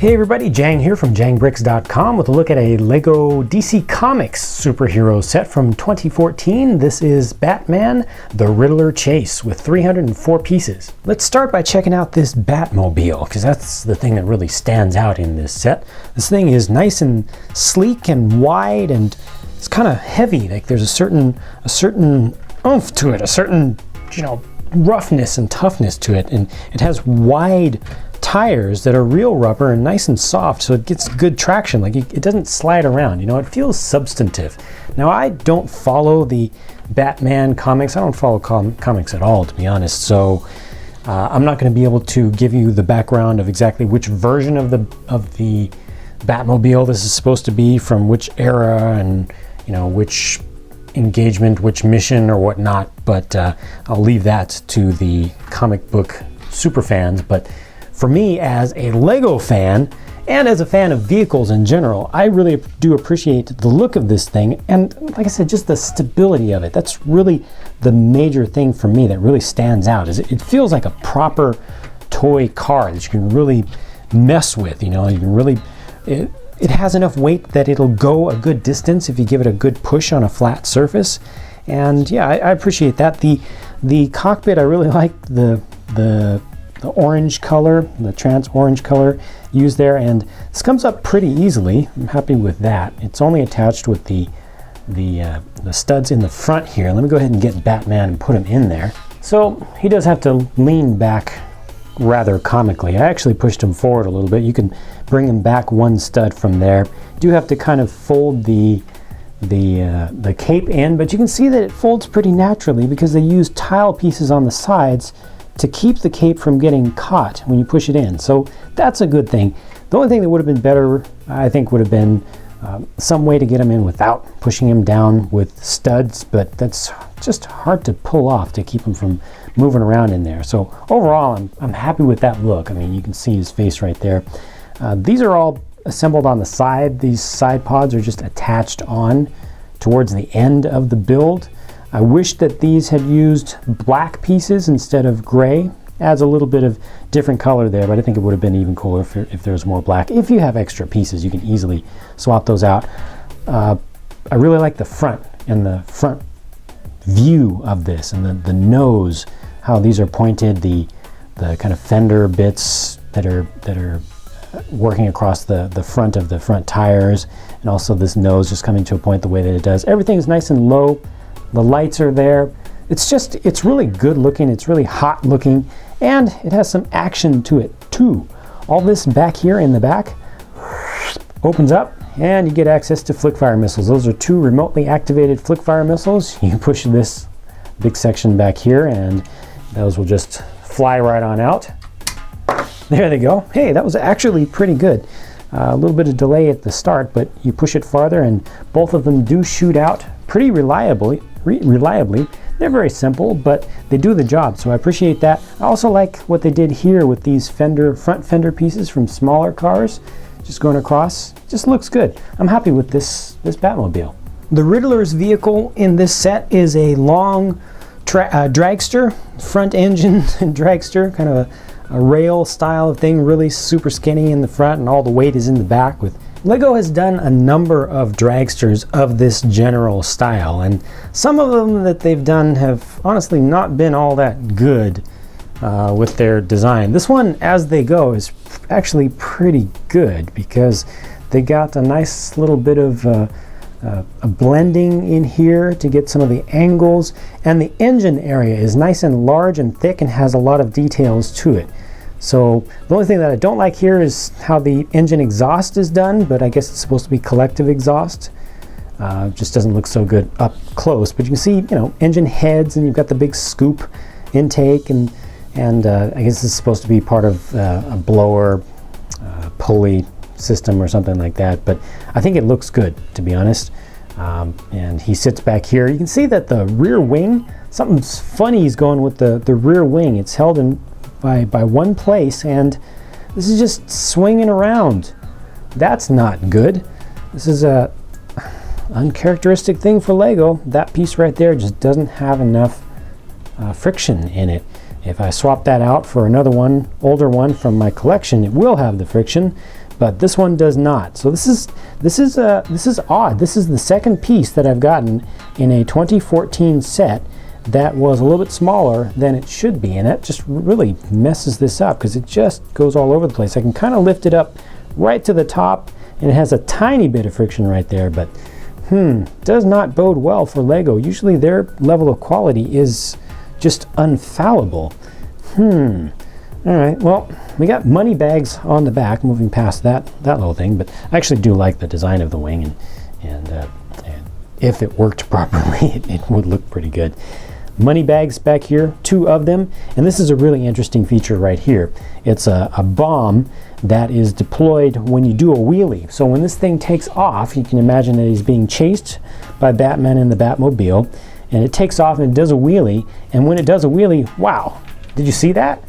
Hey everybody, Jang here from JangBricks.com with a look at a LEGO DC Comics superhero set from 2014. This is Batman, the Riddler Chase with 304 pieces. Let's start by checking out this Batmobile, because that's the thing that really stands out in this set. This thing is nice and sleek and wide, and it's kind of heavy. Like there's a certain oomph to it, a certain, roughness and toughness to it, and it has wide tires that are real rubber and nice and soft, so it gets good traction. Like it doesn't slide around, it feels substantive. Now, I don't follow the Batman comics. I don't follow comics at all, to be honest, so I'm not going to be able to give you the background of exactly which version of the Batmobile this is supposed to be, from which era, and which engagement, which mission or whatnot, but I'll leave that to the comic book super fans. But for me, as a LEGO fan, and as a fan of vehicles in general, I really do appreciate the look of this thing, and like I said, just the stability of it. That's really the major thing for me that really stands out, is it feels like a proper toy car that you can really mess with. You can really, it has enough weight that it'll go a good distance if you give it a good push on a flat surface. And yeah, I appreciate that. The cockpit, I really like the orange color, the trans orange color used there, and this comes up pretty easily. I'm happy with that. It's only attached with the studs in the front here. Let me go ahead and get Batman and put him in there. So he does have to lean back rather comically. I actually pushed him forward a little bit. You can bring him back one stud from there. You do have to kind of fold the cape in, but you can see that it folds pretty naturally because they use tile pieces on the sides to keep the cape from getting caught when you push it in. So that's a good thing. The only thing that would have been better, I think, would have been some way to get him in without pushing him down with studs, but that's just hard to pull off to keep him from moving around in there. So overall, I'm happy with that look. I mean, you can see his face right there. These are all assembled on the side. These side pods are just attached on towards the end of the build. I wish that these had used black pieces instead of gray. Adds a little bit of different color there, but I think it would have been even cooler if there was more black. If you have extra pieces, you can easily swap those out. I really like the front and the front view of this, and the nose, how these are pointed, the kind of fender bits that are working across the front of the front tires, and also this nose just coming to a point the way that it does. Everything is nice and low. The lights are there. It's really good looking. It's really hot looking, and it has some action to it too. All this back here in the back opens up, and you get access to flick fire missiles. Those are 2 remotely activated flick fire missiles. You push this big section back here, and those will just fly right on out. There they go. Hey, that was actually pretty good. A little bit of delay at the start, but you push it farther, and both of them do shoot out pretty reliably. They're very simple, but they do the job, so I appreciate that. I also like what they did here with these front fender pieces from smaller cars, just going across. Just looks good. I'm happy with this Batmobile. The Riddler's vehicle in this set is a long dragster, front engine dragster, kind of a rail style of thing, really super skinny in the front, and all the weight is in the back. LEGO has done a number of dragsters of this general style, and some of them that they've done have honestly not been all that good with their design. This one, as they go, is actually pretty good because they got a nice little bit of a blending in here to get some of the angles, and the engine area is nice and large and thick and has a lot of details to it. So the only thing that I don't like here is how the engine exhaust is done, but I guess it's supposed to be collective exhaust. Just doesn't look so good up close, but you can see, engine heads, and you've got the big scoop intake, and I guess it's supposed to be part of a blower pulley system or something like that, but I think it looks good, to be honest. And he sits back here. You can see that the rear wing, something funny is going with the rear wing. It's held in by one place, and this is just swinging around. That's not good. This is a uncharacteristic thing for LEGO. That piece right there just doesn't have enough friction in it. If I swap that out for another one, older one from my collection, it will have the friction, but this one does not. So this is odd. This is the second piece that I've gotten in a 2014 set that was a little bit smaller than it should be, and that just really messes this up because it just goes all over the place. I can kind of lift it up right to the top, and it has a tiny bit of friction right there, but does not bode well for Lego. Usually their level of quality is just unfallible. All right, well, we got money bags on the back, moving past that little thing, but I actually do like the design of the wing, and if it worked properly, it would look pretty good. Money bags back here, 2 of them, and this is a really interesting feature right here. It's a bomb that is deployed when you do a wheelie. So when this thing takes off, you can imagine that he's being chased by Batman in the Batmobile, and it takes off and it does a wheelie, and when it does a wheelie, wow, did you see that?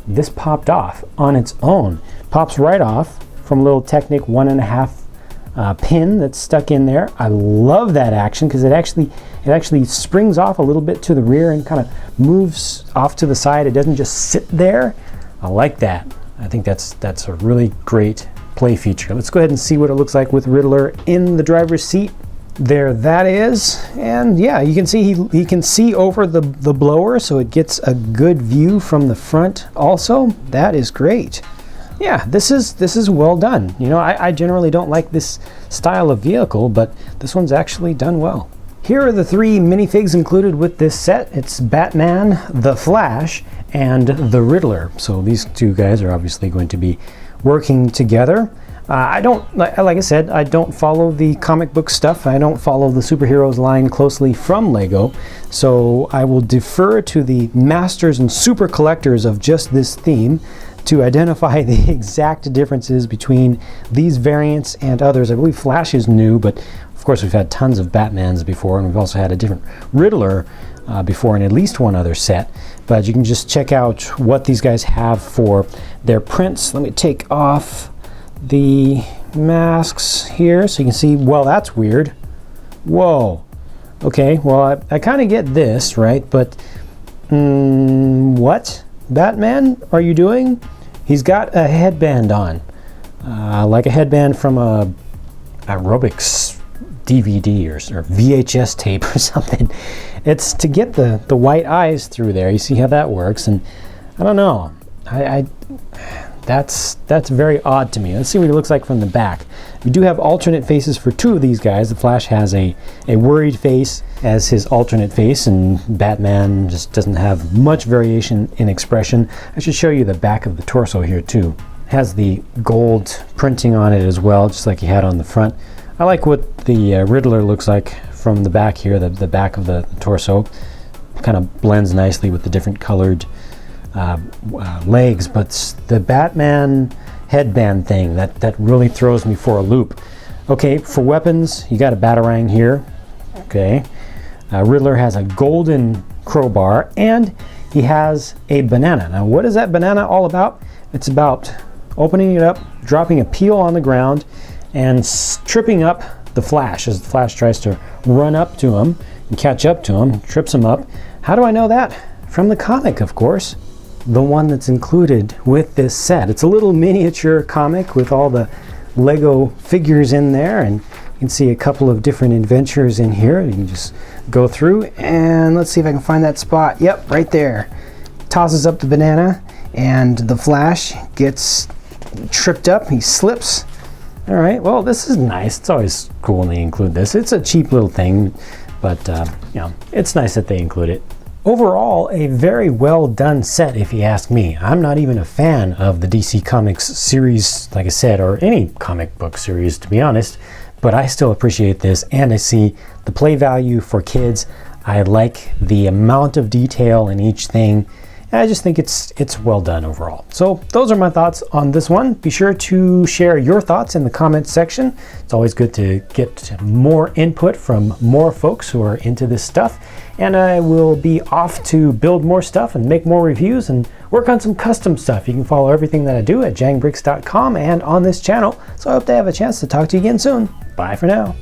This popped off on its own. Pops right off from a little Technic 1.5 pin that's stuck in there. I love that action because it actually springs off a little bit to the rear and kind of moves off to the side. It doesn't just sit there. I like that. I think that's a really great play feature. Let's go ahead and see what it looks like with Riddler in the driver's seat. There that is, and yeah, you can see he can see over the blower, so it gets a good view from the front also. That is great. Yeah, this is well done. You know, I generally don't like this style of vehicle, but this one's actually done well. Here are the 3 minifigs included with this set. It's Batman, the Flash, and the Riddler. So these 2 guys are obviously going to be working together. I don't, like I said, I don't follow the comic book stuff. I don't follow the superheroes line closely from Lego. So I will defer to the masters and super collectors of just this theme to identify the exact differences between these variants and others. I believe Flash is new, but of course we've had tons of Batmans before, and we've also had a different Riddler before in at least one other set. But you can just check out what these guys have for their prints. Let me take off the masks here so you can see. Well, that's weird. Whoa. Okay, well, I kind of get this, right? But what, Batman, are you doing? He's got a headband on, like a headband from a aerobics DVD or VHS tape or something. It's to get the white eyes through there. You see how that works, and I don't know. That's very odd to me. Let's see what he looks like from the back. We do have alternate faces for 2 of these guys. The Flash has a worried face as his alternate face, and Batman just doesn't have much variation in expression. I should show you the back of the torso here too. It has the gold printing on it as well, just like he had on the front. I like what the Riddler looks like from the back here, the back of the torso. Kind of blends nicely with the different colored legs, but the Batman headband thing, that really throws me for a loop. Okay, for weapons, you got a Batarang here. Okay, Riddler has a golden crowbar, and he has a banana. Now, what is that banana all about? It's about opening it up, dropping a peel on the ground, and tripping up the Flash as the Flash tries to run up to him and catch up to him, trips him up. How do I know that? From the comic, of course. The one that's included with this set. It's a little miniature comic with all the Lego figures in there, and you can see a couple of different adventures in here. You can just go through, and let's see if I can find that spot. Yep, right there. Tosses up the banana, and the Flash gets tripped up. He slips. All right, well, this is nice. It's always cool when they include this. It's a cheap little thing, but you know, it's nice that they include it. Overall, a very well done set, if you ask me. I'm not even a fan of the DC Comics series, like I said, or any comic book series, to be honest, but I still appreciate this, and I see the play value for kids. I like the amount of detail in each thing, and I just think it's well done overall. So those are my thoughts on this one. Be sure to share your thoughts in the comments section. It's always good to get more input from more folks who are into this stuff. And I will be off to build more stuff and make more reviews and work on some custom stuff. You can follow everything that I do at jangbricks.com and on this channel. So I hope to have a chance to talk to you again soon. Bye for now.